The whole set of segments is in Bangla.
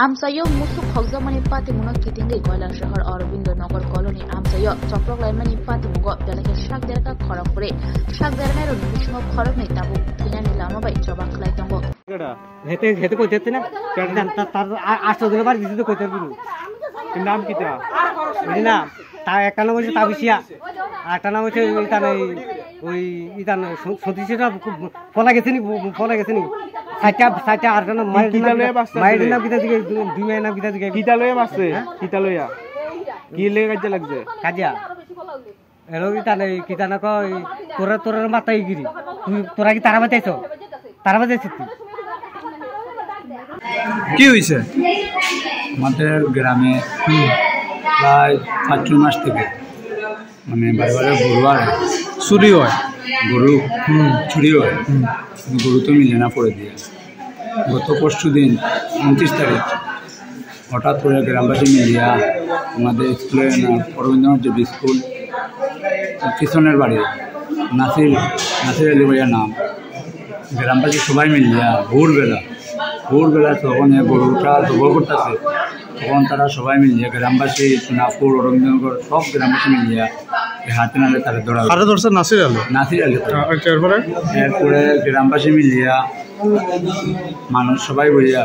Amsayo musuk hogzamani pati muno kitingi Koilar Shahar Aurobindo-Nagar Colony Amsayo Choprok Laimani pati mugo belake shak deraka khorokpure shak deranero nishmo khorok nei tabu thina nilama bai chobak lai tongo হেতে হেতে কইতেছ না তার 800 দিন বার দিতে কইতে দিল এর নাম কিটা বুঝি না তা 91 বছর তাবিশিয়া 98 বছর ইতান ওই ইতান সতীশটা ফলা গেছে নি সাইটা আর না মাইর নাম কিটা দিকে দুই মায়ের নাম কিটা দিকে কিটা লয়ে মারছে কিটা লইয়া কি লে কাজে লাগছে কাজিয়া এলো ইতান কিটা না কই তোরা মাথায় গিরি তোরা কি তারা বাতাইছো কি হয়েছে আমাদের গ্রামে প্রায় 5 মাস থেকে মানে বারে গরু আর চুরি হয় গরু চুরি হয় গরু তো মিলে না পড়ে দিয়ে গত পরশু দিন 29 তারিখ হঠাৎ করে গ্রামবাসী মিলিয়া আমাদের স্কুলে অরবিন্দ্রনাথ দেবী স্কুল কিশনের বাড়ি নাসির আলী ভাইয়ার নাম গ্রামবাসী সবাই মিলিয়া ভোরবেলা তখন গরুটা জবর করতেছে তখন তারা সবাই মিলিয়া গ্রামবাসী সোনাপুর অরবিন্দনগর সব গ্রামবাসী মিলিয়া হাতে নালে তারা ধরছে নাসির আলী এরপরে গ্রামবাসী মিলিয়া মানুষ সবাই বলিয়া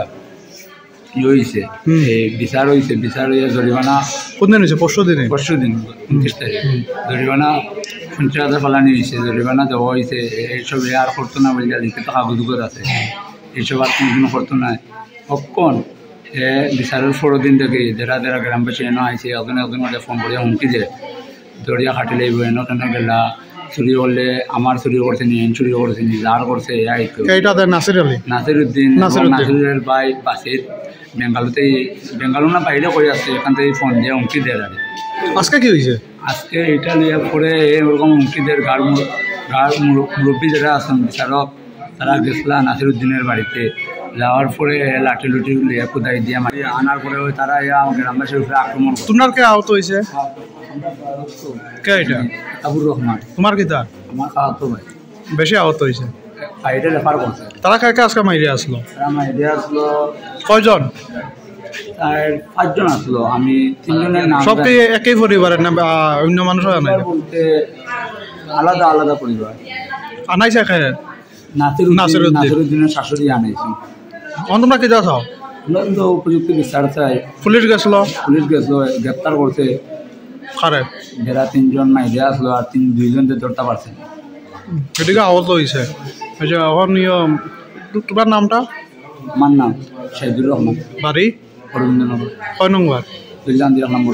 হয়েছে বিচার হইয়া জরিমানা কোন দিন হয়েছে পরশু দিন 29 তারিখ জরিমানা 50,000 ফালানি হয়েছে জরিমানা দেওয়া হয়েছে এইসব আর করতো না বলে লিখে তো কাগজ আছে এইসব আর কোনো করতো না কখন বিচারের 16 দিন থেকে যারা গ্রামবাসী এনে আইছে একজন মাঝে ফোন করিয়া হুমকি দিয়ে দরিয়া খাটিলে এনে কেন গেলা চুরি করলে আমার চুরি করছে নি চুরি করছে নি যার করছে নাসিরুদ্দিন ভাই বাসির বেঙ্গালুরু না বাইরে করে আসছে এখান থেকে ফোন দিয়ে হুমকি দেয় আজকে কি হয়েছে আজকে এটা লিয়ে পরে এরকম হুমকিদের গাড় মুরব্বী যারা আছেন বিচারক তারা গেছিলা নাসিরুদ্দিনের বাড়িতে যাওয়ার পরে লাঠি লুটি লিয়ে কোদাই দিয়ে মারি আনার পরে তারা গ্রামবাসীর উপরে আক্রমণ করে তোমার কে আহত হয়েছে কে এটা আবুর রহমান তোমার কি তার আমার আহত ভাই বেশি আহত হয়েছে বাইরে রেফার করছে তারা কাকে আজকে মাইরে আসলো কয়জন আর 5 জন আসলো আমি 3 জনের নাম সব কি একই পরিবারের না অন্য মানুষ বলতে আলাদা পরিবার আনাইছে খায় নাসিরুদ্দিনের শাশুড়ি আনাইছে তোমরা কি যাও তো উপযুক্ত বিচার চাই পুলিশ গেছিল গ্রেপ্তার করছে খারে যারা 3 জন মাইরে আসলো আর 2 জন ধরতে পারছে এদিকে আহত হয়েছে তোমার নামটা আমার নাম শাহিদুর রহমান বাড়ি অরবিন্দনগর কয় নম্বর 2 নম্বর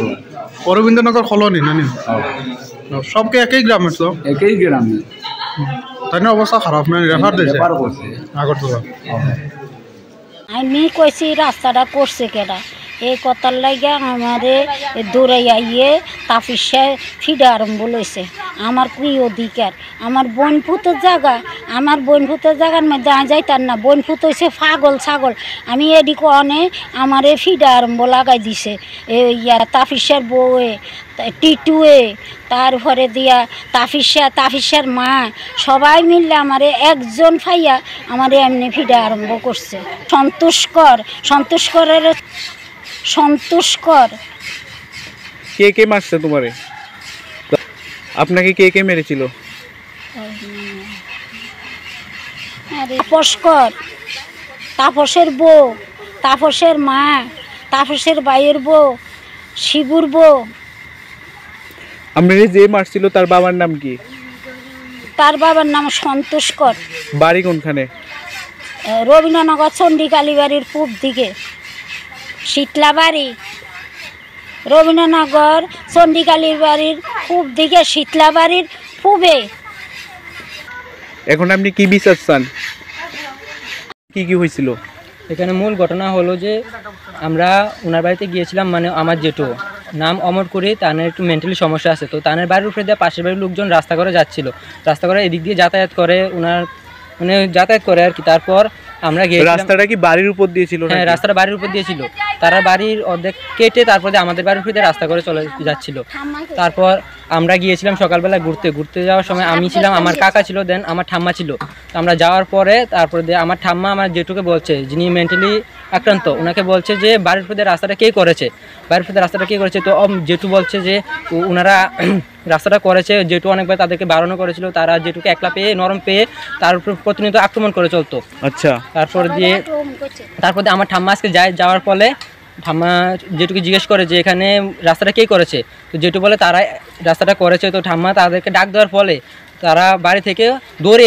অরবিন্দনগর কলোনি নানি সবকে একই গ্রামে তো একই গ্রামে তাই না অবস্থা খারাপ না রেফার দিয়েছে আগরতলা আমি কইছি রাস্তাটা করছে কেডা এই কথার লাগে আমারে দৌড়ে আইয়ে তাফিসে ফিডা আরম্ভ লইছে আমার কি অধিকার আমার বনফুতের জায়গার মধ্যে যাই তার না বনফুত হয়েছে পাগল ছাগল আমি এদিকে অনে আমারে ফিডা আরম্ভ লাগাই দিছে তাফিসের বউয়ে টিটুয়ে তারপরে দিয়া তাফিসার মা সবাই মিললে আমারে একজন ফাইয়া আমারে এমনি ফিডা আরম্ভ করছে সন্তোষকর কে মারছে তোমারে আপনাকে কে মেরেছিল তাপসের বউ তাপসের মা তাপসের ভাইয়ের বউ শিবুর বউ আপনারে যে মারছিল তার বাবার নাম কি তার বাবার নাম সন্তোষকর বাড়ি কোনখানে রবীন্দ্রনগর চন্ডিকালী বাড়ির পূব দিকে শীতলা বাড়ি রবীন্দ্রনগর চন্ডিকালীর বাড়ির পূব দিকে শীতলা বাড়ির পূবে এখন আপনি কি বিচার চান কি হয়েছিল এখানে মূল ঘটনা হলো যে আমরা ওনার বাড়িতে গিয়েছিলাম মানে আমার জেঠু নাম অমর করে তাদের একটু মেন্টালি সমস্যা আছে তো তাদের বাড়ির উপরে দিয়ে পাশের বাড়ির লোকজন রাস্তা করে যাচ্ছিল রাস্তা করে এদিক দিয়ে যাতায়াত করে ওনার যাতায়াত করে আর কি তারপর আমরা গিয়ে রাস্তাটা কি বাড়ির উপর দিয়েছিল হ্যাঁ রাস্তাটা বাড়ির উপর দিয়েছিল তারা বাড়ির অর্ধেক কেটে তারপরে আমাদের বাড়ির উপরে দিয়ে রাস্তা করে চলে যাচ্ছিল। তারপর আমরা গিয়েছিলাম সকালবেলা ঘুরতে যাওয়ার সময় আমি ছিলাম, আমার কাকা ছিল, দেন আমার ঠাম্মা ছিল। তো আমরা যাওয়ার পরে তারপরে আমার ঠাম্মা আমার জেঠুকে বলছে, যিনি মেন্টালি আক্রান্ত, ওনাকে বলছে যে বাড়ির উপরে রাস্তাটা কে করেছে, বাড়ির উপরে রাস্তাটা কে করেছে। তো জেঠু বলছে যে ওনারা রাস্তাটা করেছে, জেঠু অনেকবার তাদেরকে বারণও করেছিল, তারা জেঠুকে একলা পেয়ে নরম পেয়ে তার উপর প্রতিনিয়ত আক্রমণ করে চলতো। আচ্ছা, তারপর আমার ঠাম্মা আজকে যাওয়ার ফলে ঠাম্মা জেঠুকে জিজ্ঞেস করে যে এখানে রাস্তাটা কে করেছে। তো জেঠু বলে তারা রাস্তাটা করেছে। তো ঠাম্মা তাদেরকে ডাক দেওয়ার ফলে তারা বাড়ি থেকে দৌড়ে